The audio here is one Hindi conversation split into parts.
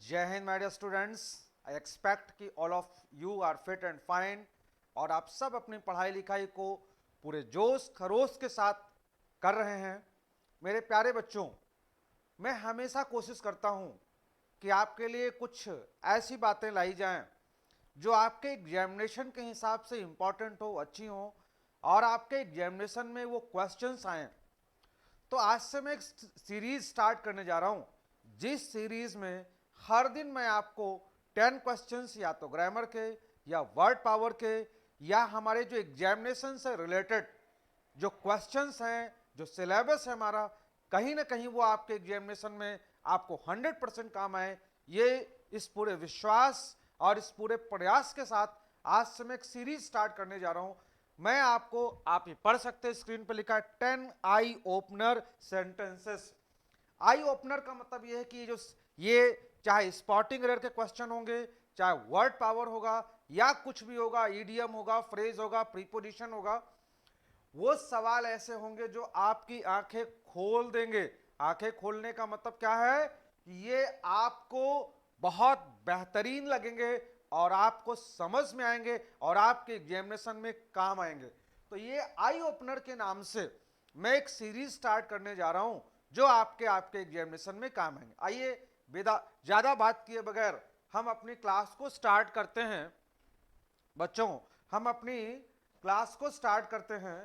जय Hind my dear students. I expect कि all of you are fit and fine और आप सब अपनी पढ़ाई लिखाई को पूरे जोश खरोश के साथ कर रहे हैं। मेरे प्यारे बच्चों, मैं हमेशा कोशिश करता हूं कि आपके लिए कुछ ऐसी बातें लाई जाएं जो आपके एग्जामिनेशन के हिसाब से इम्पॉर्टेंट हो, अच्छी हो और आपके एग्जामिनेशन में वो क्वेश्चंस आएँ। तो आज से मैं एक सीरीज स्टार्ट करने जा रहा हूं, जिस सीरीज में हर दिन मैं आपको 10 क्वेश्चंस या तो ग्रामर के या वर्ड पावर के या हमारे जो एग्जामिनेशन से रिलेटेड जो क्वेश्चंस हैं, जो सिलेबस है हमारा, कहीं ना कहीं वो आपके एग्जामिनेशन में आपको 100% काम आए, ये इस पूरे विश्वास और इस पूरे प्रयास के साथ आज से मैं एक सीरीज स्टार्ट करने जा रहा हूं। मैं आपको, आप ये पढ़ सकते हैं, स्क्रीन पर लिखा है 10 eye opener sentences. Eye opener का मतलब ये है कि ये चाहे स्पॉटिंग एरर के क्वेश्चन होंगे, चाहे वर्ड पावर होगा या कुछ भी होगा, ईडियम होगा, फ्रेज होगा, प्रीपोजिशन होगा, वो सवाल ऐसे होंगे जो आपकी आंखें खोल देंगे। आंखें खोलने का मतलब क्या है कि ये आपको बहुत बेहतरीन लगेंगे और आपको समझ में आएंगे और आपके एग्जामिनेशन में काम आएंगे। तो ये आई ओपनर के नाम से मैं एक सीरीज स्टार्ट करने जा रहा हूं जो आपके आपके एग्जामिनेशन में काम आएंगे। आइए बेदा ज्यादा बात किए बगैर हम अपनी क्लास को स्टार्ट करते हैं। बच्चों, हम अपनी क्लास को स्टार्ट करते हैं।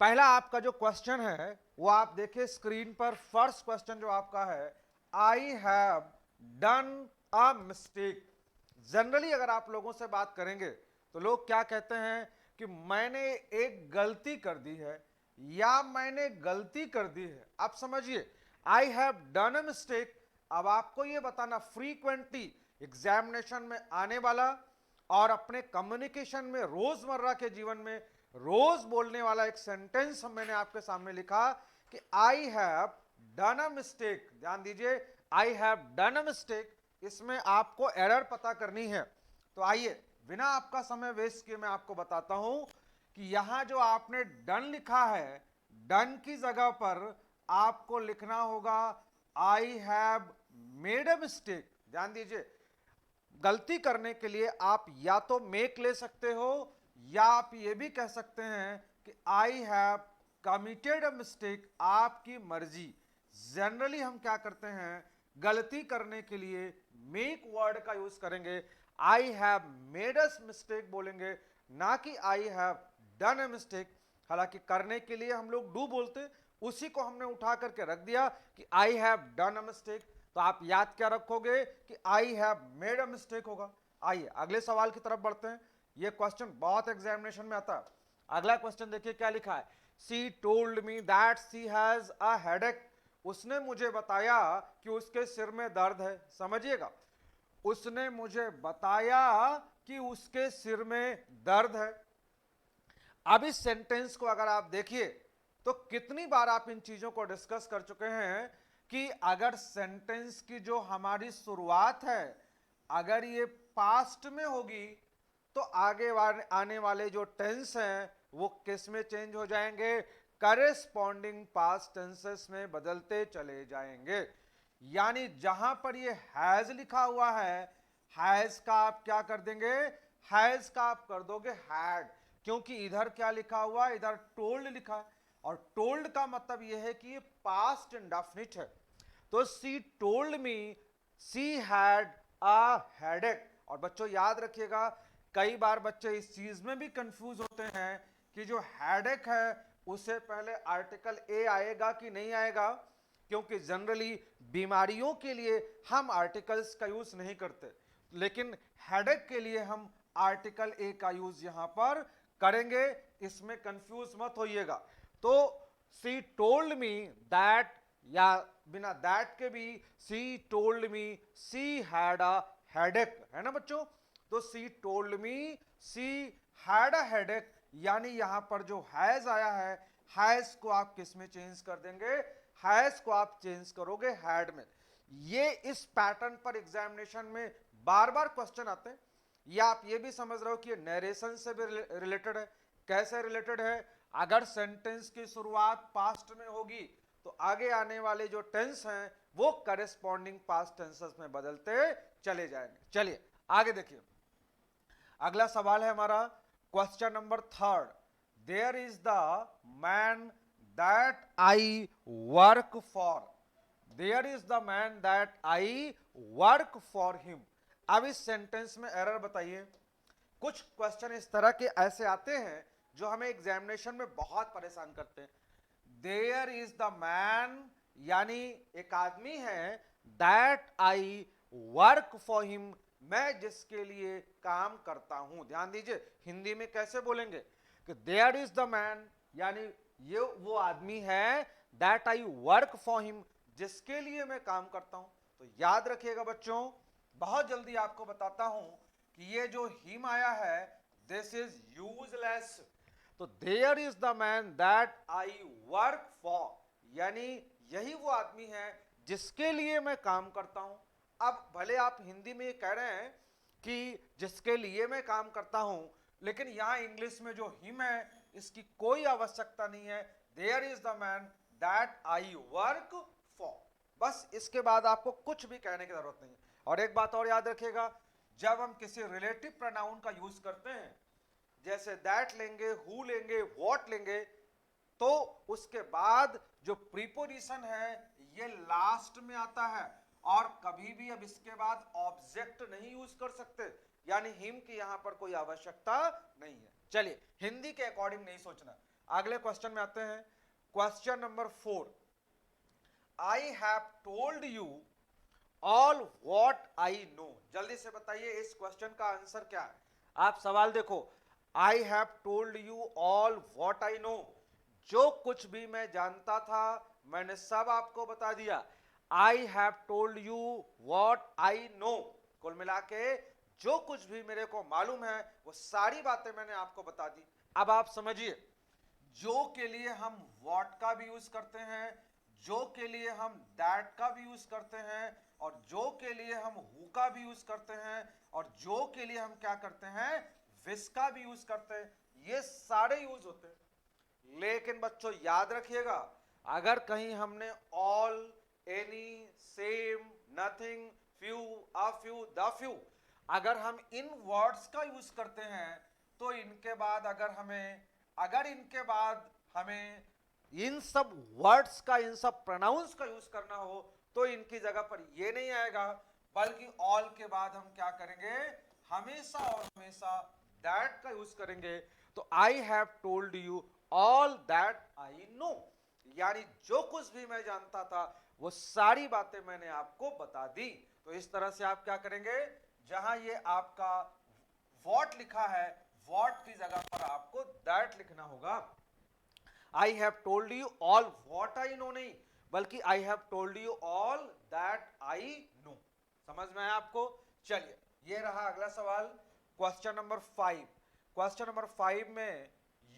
पहला आपका जो क्वेश्चन है वो आप देखिए स्क्रीन पर। फर्स्ट क्वेश्चन जो आपका है, I have done a mistake. Generally अगर आप लोगों से बात करेंगे तो लोग क्या कहते हैं कि मैंने एक गलती कर दी है या मैंने गलती कर दी है। आप समझिए, I have done a mistake. अब आपको यह बताना फ्रीक्वेंटली एग्जामिनेशन में आने वाला और अपने कम्युनिकेशन में रोजमर्रा के जीवन में रोज बोलने वाला एक सेंटेंस मैंने आपके सामने लिखा कि I have done a mistake. ध्यान दीजिए, I have done a mistake, इसमें आपको एरर पता करनी है। तो आइए बिना आपका समय वेस्ट किए मैं आपको बताता हूं कि यहां जो आपने डन लिखा है, डन की जगह पर आपको लिखना होगा I have made a mistake. ध्यान दीजिए, गलती करने के लिए आप या तो मेक ले सकते हो या आप ये भी कह सकते हैं कि I have committed a mistake. आपकी मर्जी। जनरली हम क्या करते हैं, गलती करने के लिए मेक वर्ड का यूज करेंगे, I have made a mistake बोलेंगे, ना कि I have done a mistake. हालांकि करने के लिए हम लोग डू बोलते, उसी को हमने उठा करके रख दिया कि I have done a mistake. तो आप याद क्या रखोगे कि I have made a mistake होगा। आइए अगले सवाल की तरफ बढ़ते हैं। यह क्वेश्चन बहुत एग्जामिनेशन में आता है। अगला क्वेश्चन देखिए क्या लिखा है, she told me that she has a headache. उसने मुझे बताया कि उसके सिर में दर्द है। समझिएगा, उसने मुझे बताया कि उसके सिर में दर्द है। अब इस सेंटेंस को अगर आप देखिए तो कितनी बार आप इन चीजों को डिस्कस कर चुके हैं कि अगर सेंटेंस की जो हमारी शुरुआत है अगर ये पास्ट में होगी तो आगे आने वाले जो टेंस हैं वो किस में चेंज हो जाएंगे, करेस्पॉन्डिंग पास्ट टेंसेस में बदलते चले जाएंगे। यानी जहां पर ये हैज लिखा हुआ है, हैज का आप क्या कर देंगे, हैज का आप कर दोगे हैड, क्योंकि इधर क्या लिखा हुआ है, इधर टोल्ड लिखा है और टोल्ड का मतलब यह है कि ये पास्ट इंडेफिनिट है। तो सी told me she had a headache. और बच्चों याद रखिएगा, कई बार बच्चे इस चीज में भी कंफ्यूज होते हैं कि जो हेडेक है उसे पहले आर्टिकल ए आएगा कि नहीं आएगा, क्योंकि जनरली बीमारियों के लिए हम आर्टिकल्स का यूज नहीं करते, लेकिन हेडेक के लिए हम आर्टिकल ए का यूज यहां पर करेंगे। इसमें कंफ्यूज मत होइएगा। तो सी टोल्ड मी दैट, या बिना दैट के भी सी told me she had a headache, है ना बच्चों। तो सी told me she had a headache, यानी यहां पर जो हैज आया है, हैज को आप किस में चेंज कर देंगे, हैज को आप चेंज करोगे हैड में। ये इस पैटर्न पर एग्जामिनेशन में बार बार क्वेश्चन आते हैं। या आप ये भी समझ रहे हो कि ये नरेशन से भी रिलेटेड है। कैसे रिलेटेड है, अगर सेंटेंस की शुरुआत पास्ट में होगी तो आगे आने वाले जो टेंस हैं वो करेस्पॉन्डिंग पास्ट टेंसेस में बदलते चले जाएंगे। चलिए आगे देखिए, अगला सवाल है हमारा question number 3। There is the man that I work for, there is the man that I work for him. अब इस सेंटेंस में एरर बताइए। कुछ क्वेश्चन इस तरह के ऐसे आते हैं जो हमें एग्जामिनेशन में बहुत परेशान करते हैं। देयर इज द मैन यानी एक आदमी है, that I work for him, मैं जिसके लिए काम करता हूं। ध्यान दीजिए हिंदी में कैसे बोलेंगे कि देयर इज द मैन यानी ये वो आदमी है, that I work for him, जिसके लिए मैं काम करता हूं। तो याद रखिएगा बच्चों, बहुत जल्दी आपको बताता हूं कि ये जो हिम आया है दिस इज यूजलेस। तो there is the man that I work for यानी यही वो आदमी है जिसके लिए मैं काम करता हूं। अब भले आप हिंदी में कह रहे हैं कि जिसके लिए मैं काम करता हूं, लेकिन यहां इंग्लिश में जो हिम है इसकी कोई आवश्यकता नहीं है। There is the man that I work for, बस इसके बाद आपको कुछ भी कहने की जरूरत नहीं है। और एक बात और याद रखिएगा, जब हम किसी रिलेटिव प्रोनाउन का यूज करते हैं, जैसे दैट लेंगे, हु लेंगे, व्हाट लेंगे, तो उसके बाद जो प्रीपोजिशन है ये लास्ट में आता है और कभी भी अब इसके बाद ऑब्जेक्ट नहीं यूज कर सकते, यानी हिम की यहां पर कोई आवश्यकता नहीं है। चलिए हिंदी के अकॉर्डिंग नहीं सोचना। अगले क्वेश्चन में आते हैं, question number 4। I have told you all what I know. जल्दी से बताइए इस क्वेश्चन का आंसर क्या है। आप सवाल देखो, I have told you all what I know, जो कुछ भी मैं जानता था मैंने सब आपको बता दिया। I have told you what I know, कुल मिला के जो कुछ भी मेरे को मालूम है वो सारी बातें मैंने आपको बता दी। अब आप समझिए, जो के लिए हम व्हाट का भी यूज करते हैं, जो के लिए हम दैट का भी यूज करते हैं, और जो के लिए हम हु का भी यूज करते हैं, और जो के लिए हम क्या करते हैं विस का भी यूज करते हैं, ये सारे यूज होते हैं। लेकिन बच्चों याद रखिएगा, अगर कहीं हमने all, any, same, nothing, few, a few, the few, अगर हम इन वर्ड्स का यूज करते हैं तो इनके बाद अगर इनके बाद हमें इन सब वर्ड्स का, इन सब प्रोनाउंस का यूज करना हो तो इनकी जगह पर ये नहीं आएगा, बल्कि ऑल के बाद हम क्या करेंगे, हमेशा और हमेशा दैट का यूज करेंगे। तो I have told you all that I know, यानी जो कुछ भी मैं जानता था वो सारी बातें मैंने आपको बता दी। तो इस तरह से आप क्या करेंगे, जहां ये आपका व्हाट लिखा है, व्हाट की जगह पर आपको दैट लिखना होगा। I have told you all what I know नहीं, बल्कि I have told you all that I know. समझ में आया आपको। चलिए ये रहा अगला सवाल, क्वेश्चन नंबर 5। क्वेश्चन नंबर 5 में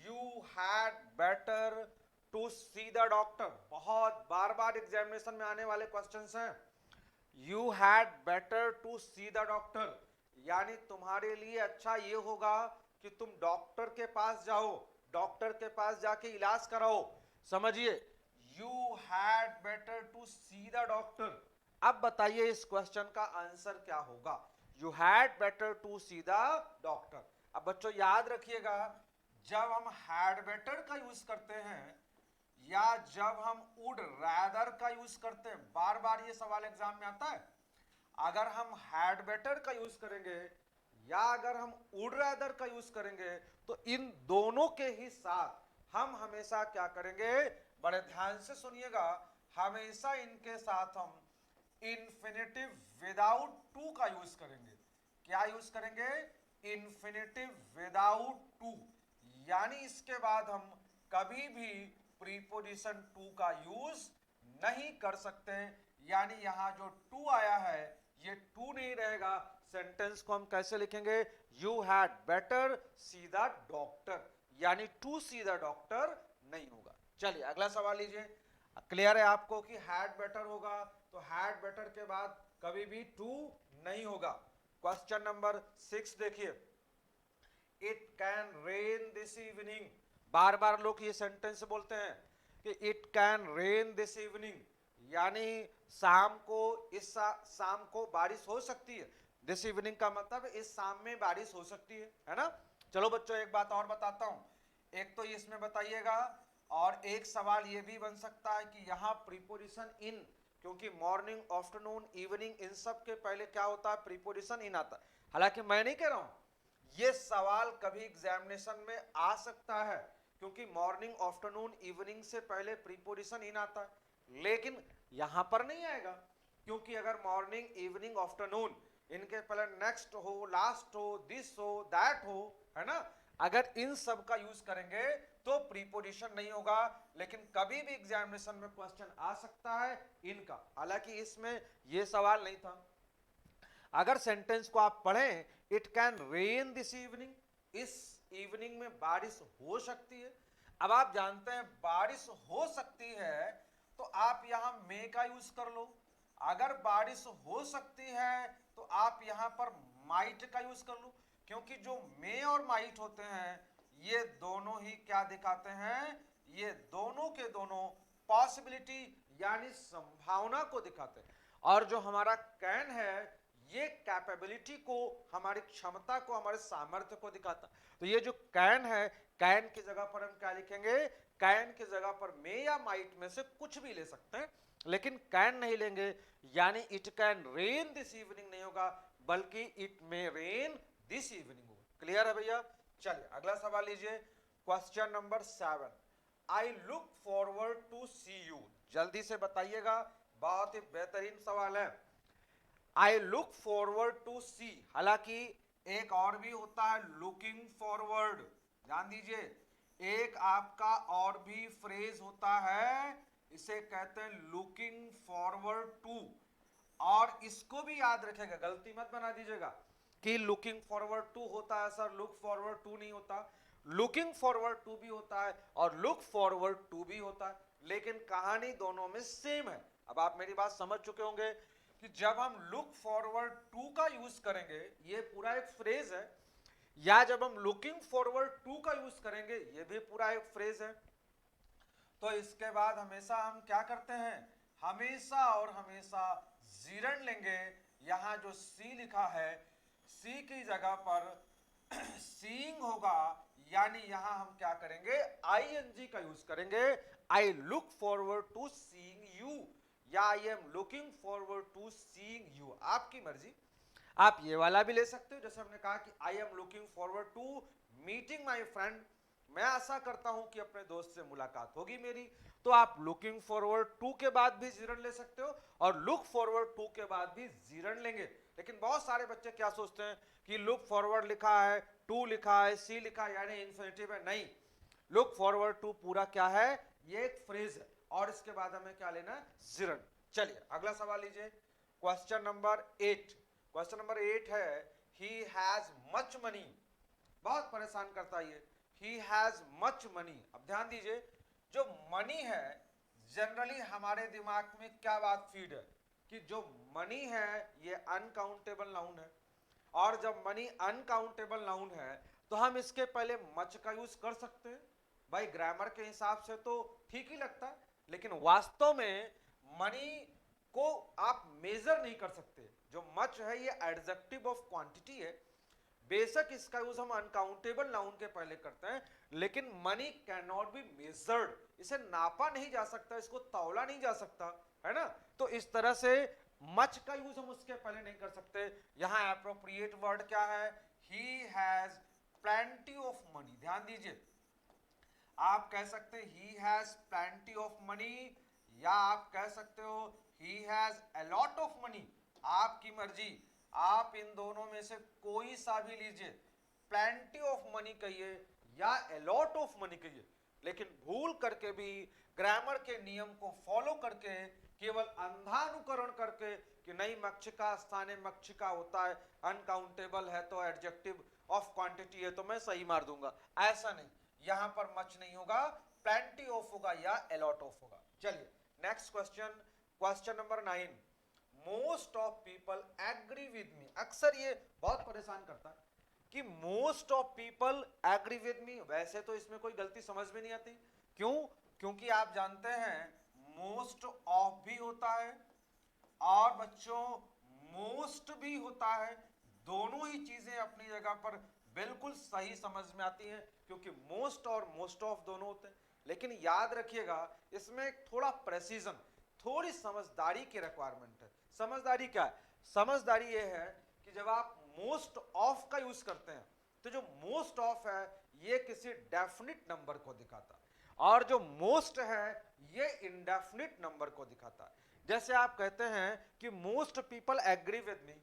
you had better to see the doctor, बहुत बार बार एग्जामिनेशन में आने वाले क्वेश्चंस हैं। You had better to see the doctor यानी तुम्हारे लिए अच्छा ये होगा कि तुम डॉक्टर के पास जाओ, डॉक्टर के पास जाके इलाज कराओ। समझिए, you had better to see the doctor. अब बताइए इस क्वेश्चन का आंसर क्या होगा, you had better to see the doctor. अब बच्चों याद रखिएगा, जब हम हैड बेटर का यूज करते हैं या जब हम वुड रैदर का यूज करते हैं, बार बार ये सवाल एग्जाम में आता है, अगर हम हैड बेटर का यूज करेंगे या अगर हम वुड रैदर का यूज करेंगे तो इन दोनों के ही साथ हम हमेशा क्या करेंगे, बड़े ध्यान से सुनिएगा, हमेशा इनके साथ हम इंफिनिटिव विदाउट टू का यूज करेंगे। क्या यूज करेंगे, इंफिनिटिव विदाउट टू, यानी इसके बाद हम कभी भी प्रीपोजिशन टू का यूज नहीं कर सकते। यानी यहां जो टू आया है ये टू नहीं रहेगा। सेंटेंस को हम कैसे लिखेंगे, you had better C the doctor, यानी टू सी द डॉक्टर नहीं होगा। चलिए अगला सवाल लीजिए। क्लियर है आपको कि हैड बेटर होगा तो हैड बेटर के बाद कभी भी टू नहीं होगा। क्वेश्चन नंबर 6 देखिए, it can rain this evening. बार बार लोग ये सेंटेंस बोलते हैं कि it can rain this evening, यानी शाम को, शाम को बारिश हो सकती है। दिस इवनिंग का मतलब इस शाम में बारिश हो सकती है ना। चलो बच्चों एक बात और बताता हूं, एक तो इसमें बताइएगा, और एक सवाल ये भी बन सकता है कि यहाँ प्रीपोजिशन इन, क्योंकि मॉर्निंग, आफ्टरनून, इवनिंग इन सब के पहले क्या होता है, प्रीपोजिशन इन आता है। हालांकि मैं नहीं कह रहा हूं, ये सवाल कभी एग्जामिनेशन में आ सकता है, क्योंकि मॉर्निंग, आफ्टरनून, इवनिंग से पहले प्रीपोजिशन इन आता है, लेकिन यहां पर नहीं आएगा, क्योंकि अगर मॉर्निंग, इवनिंग, आफ्टरनून इनके पहले नेक्स्ट हो, लास्ट हो, दिस हो, दैट हो, है ना, अगर इन सब का यूज करेंगे तो प्रीपोजिशन नहीं होगा। लेकिन कभी भी एग्जामिनेशन में क्वेश्चन आ सकता है इनका, हालांकि इसमें यह सवाल नहीं था। अगर सेंटेंस को आप पढ़ें, it can rain this evening, इस इवनिंग में बारिश हो सकती है। अब आप जानते हैं बारिश हो सकती है तो आप यहां मे का यूज कर लो, अगर बारिश हो सकती है तो आप यहां पर माइट का यूज कर लो, क्योंकि जो मे और माइट होते हैं ये दोनों ही क्या दिखाते हैं, ये दोनों के दोनों पॉसिबिलिटी यानी संभावना को दिखाते हैं। और जो हमारा कैन है ये कैपेबिलिटी को, हमारी क्षमता को, हमारे सामर्थ्य को दिखाता। तो ये जो कैन है, कैन की जगह पर हम क्या लिखेंगे, कैन की जगह पर मे या माइट में से कुछ भी ले सकते हैं, लेकिन कैन नहीं लेंगे, यानी it can rain this evening नहीं होगा, बल्कि it may rain this evening होगा। क्लियर है भैया। चलिए अगला सवाल लीजिए, question number 7, I look forward to see you. जल्दी से बताइएगा, बहुत ही बेहतरीन सवाल है। I look forward to see, हालांकि एक और भी होता है लुकिंग फॉरवर्ड, ध्यान दीजिए, एक आपका और भी फ्रेज होता है, इसे कहते हैं लुकिंग फॉरवर्ड टू। और इसको भी याद रखेगा, गलती मत बना दीजिएगा कि लुकिंग फॉरवर्ड टू होता है सर, लुक फॉरवर्ड टू नहीं होता। लुकिंग फॉरवर्ड टू भी होता है और लुक फॉरवर्ड टू भी होता है, लेकिन कहानी दोनों में सेम है। अब आप मेरी बात समझ चुके होंगे कि जब हम लुक फॉरवर्ड टू का यूज करेंगे, ये पूरा एक फ्रेज है, या जब हम लुकिंग फॉरवर्ड टू का यूज करेंगे, ये भी पूरा एक फ्रेज है। तो इसके बाद हमेशा हम क्या करते हैं, हमेशा और हमेशा जीरन लेंगे। यहां जो सी लिखा है, सी की जगह पर सीइंग होगा, यानी यहां हम क्या करेंगे, आईएनजी का यूज करेंगे। I look forward to seeing you, या I am looking forward to seeing you, आपकी मर्जी। आप ये वाला भी ले सकते हो, जैसे हमने कहा कि I am looking forward to meeting my friend, मैं आशा करता हूं कि अपने दोस्त से मुलाकात होगी मेरी। तो आप लुकिंग फॉरवर्ड टू के बाद भी जीरन ले सकते हो और लुक फॉरवर्ड टू के बाद भी जीरन लेंगे। लेकिन बहुत सारे बच्चे क्या सोचते हैं कि लुक फॉरवर्ड लिखा है, टू लिखा है, सी लिखा है, यानी इन्फिनिटिव है। नहीं, लुक फॉरवर्ड टू पूरा क्या है, ये एक फ्रेज है, और इसके बाद हमें क्या लेना है, जीरन। चलिए अगला सवाल लीजिए, क्वेश्चन नंबर 8। क्वेश्चन नंबर 8 है, ही हैज मच मनी। बहुत परेशान करता है ये, ही हैज मच मनी। अब ध्यान दीजिए, जो मनी है जनरली हमारे दिमाग में क्या बात फीड है कि जो मनी है ये अनकाउंटेबल नाउन है, और जब मनी अनकाउंटेबल नाउन है तो हम इसके पहले मच का यूज कर सकते हैं। भाई ग्रामर के हिसाब से तो ठीक ही लगता है, लेकिन वास्तव में मनी को आप मेजर नहीं कर सकते। जो मच है ये एडजेक्टिव ऑफ क्वांटिटी है, बेशक इसका यूज हम अनकाउंटेबल नाउन के पहले करते हैं, लेकिन money can not be measured, इसे नापा नहीं जा सकता, इसको तौला नहीं जा सकता, है ना। तो इस तरह से मच का यूज हम उसके पहले नहीं कर सकते। यहां एप्रोप्रिएट वर्ड क्या है, he has plenty of money. ध्यान दीजिए, आप कह सकते हैं he has plenty of money, या आप कह सकते हो he has a lot of money, आपकी मर्जी। आप इन दोनों में से कोई सा भी लीजिए, प्लेंटी ऑफ मनी कहिए या अ लॉट ऑफ मनी कहिए, लेकिन भूल करके भी ग्रामर के नियम को फॉलो करके, केवल अंधानुकरण करके कि नहीं मक्षिका स्थाने मक्षिका होता है, अनकाउंटेबल है तो एडजेक्टिव ऑफ क्वांटिटी है तो मैं सही मार दूंगा, ऐसा नहीं। यहां पर मच नहीं होगा, प्लेंटी ऑफ होगा या अ लॉट ऑफ होगा। चलिए next question, question number 9, most of people agree with me. अक्सर ये बहुत परेशान करता है कि most of people agree with me, वैसे तो इसमें कोई गलती समझ में नहीं आती। क्यों? क्योंकि आप जानते हैं मोस्ट ऑफ भी होता है और बच्चों मोस्ट भी होता है। दोनों ही चीजें अपनी जगह पर बिल्कुल सही समझ में आती हैं, क्योंकि मोस्ट और मोस्ट ऑफ दोनों होते हैं। लेकिन याद रखिएगा, इसमें एक थोड़ा प्रेसिजन, थोड़ी समझदारी की रिक्वायरमेंट है। समझदारी क्या है? समझदारी ये है कि जब आप मोस्ट ऑफ का यूज करते हैं तो जो मोस्ट ऑफ है ये किसी डेफिनिट नंबर को दिखाता है और जो मोस्ट है ये इंडेफिनिट नंबर को दिखाता है। जैसे आप कहते हैं कि most people agree with me,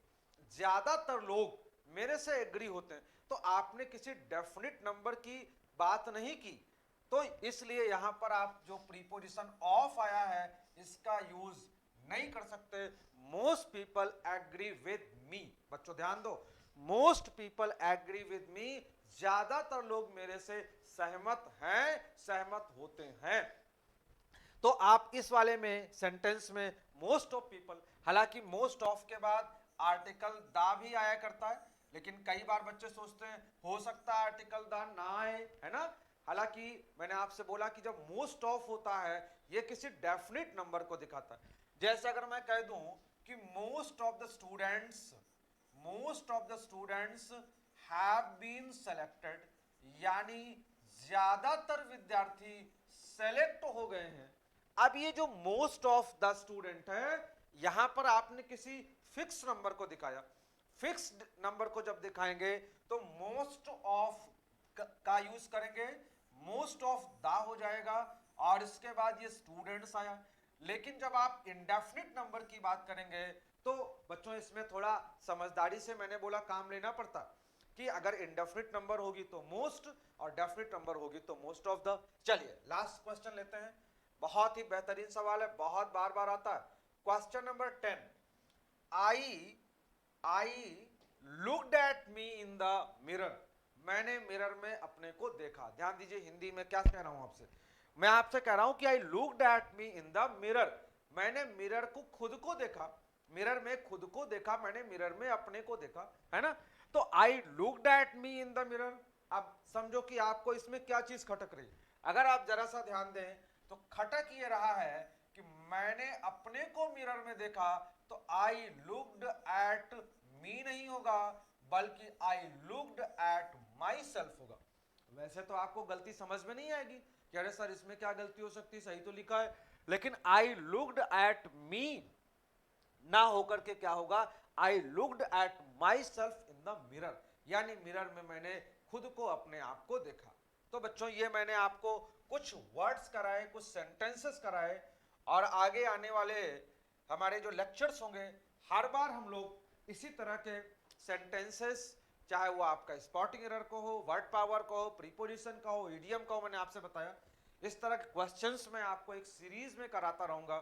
ज्यादातर लोग मेरे से एग्री होते हैं, तो आपने किसी डेफिनिट नंबर की बात नहीं की, तो इसलिए यहां पर आप जो प्रीपोजिशन ऑफ आया है इसका यूज नहीं कर सकते। Most people agree with me, बच्चों ध्यान दो, most people agree with me, ज्यादातर लोग मेरे से सहमत हैं, सहमत होते हैं। तो आप इस वाले में सेंटेंस में मोस्ट ऑफ पीपल, हालांकि मोस्ट ऑफ के बाद आर्टिकल दा भी आया करता है, लेकिन कई बार बच्चे सोचते हैं हो सकता है आर्टिकल दा ना आए, है ना। हालांकि मैंने आपसे बोला कि जब मोस्ट ऑफ होता है ये किसी डेफिनिट नंबर को दिखाता है। जैसे अगर मैं कह दूं कि most of the students have been selected, यानी ज्यादातर विद्यार्थी सेलेक्ट हो गए हैं। अब ये जो मोस्ट ऑफ द स्टूडेंट है, यहां पर आपने किसी फिक्स नंबर को दिखाया। फिक्स्ड नंबर को जब दिखाएंगे तो मोस्ट ऑफ का यूज करेंगे, मोस्ट ऑफ द हो जाएगा और इसके बाद ये स्टूडेंट्स आया। लेकिन जब आप इंडेफिनिट नंबर की बात करेंगे तो बच्चों इसमें थोड़ा समझदारी से मैंने बोला काम लेना पड़ता कि अगर इंडेफिनिट नंबर होगी तो मोस्ट और डेफिनिट नंबर होगी तो मोस्ट ऑफ द। चलिए लास्ट क्वेश्चन लेते हैं, बहुत ही बेहतरीन सवाल है, बहुत बार बार आता है। Question number 10, I looked at me in the mirror, मैंने मिरर में अपने को देखा। ध्यान दीजिए हिंदी में क्या कह रहा हूं आपसे, मैं आपसे कह रहा हूं कि I looked at me in the mirror, मैंने मिरर को खुद को देखा, मिरर में खुद को देखा, मैंने मिरर में अपने को देखा, है ना। तो I looked at me in the mirror, अब समझो कि आपको इसमें क्या चीज खटक रही। अगर आप जरा सा ध्यान दें तो खटक ये रहा है कि मैंने अपने को मिरर में देखा, तो आई लुक्ड एट मी नहीं होगा बल्कि I looked at my self होगा। वैसे तो आपको गलती समझ में नहीं आएगी कि अरे सर इसमें क्या गलती हो सकती है, सही तो लिखा है, लेकिन आई लुक्ड एट मी ना होकर के क्या होगा, I looked at my self in the mirror, यानी मिरर में मैंने खुद को, अपने आप को देखा। तो बच्चों ये मैंने आपको कुछ वर्ड्स कराए, कुछ सेंटेंसेस कराए, और आगे आने वाले हमारे जो लेक्चर्स होंगे हर बार हम लोग इसी तरह के सेंटेंसेस, चाहे वो आपका स्पॉटिंग एरर को हो, वर्ड पावर को हो, प्रीपोजिशन का हो, इडियम का हो, मैंने आपसे बताया इस तरह के क्वेश्चंस मैं आपको एक सीरीज में कराता रहूंगा,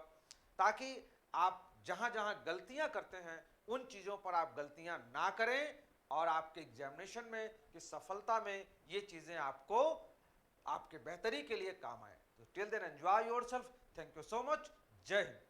ताकि आप जहां जहां गलतियां करते हैं उन चीजों पर आप गलतियां ना करें और आपके एग्जामिनेशन में की सफलता में ये चीजें आपको आपके बेहतरी के लिए काम आए। तो till then enjoy yourself, thank you so much, जय हिंद।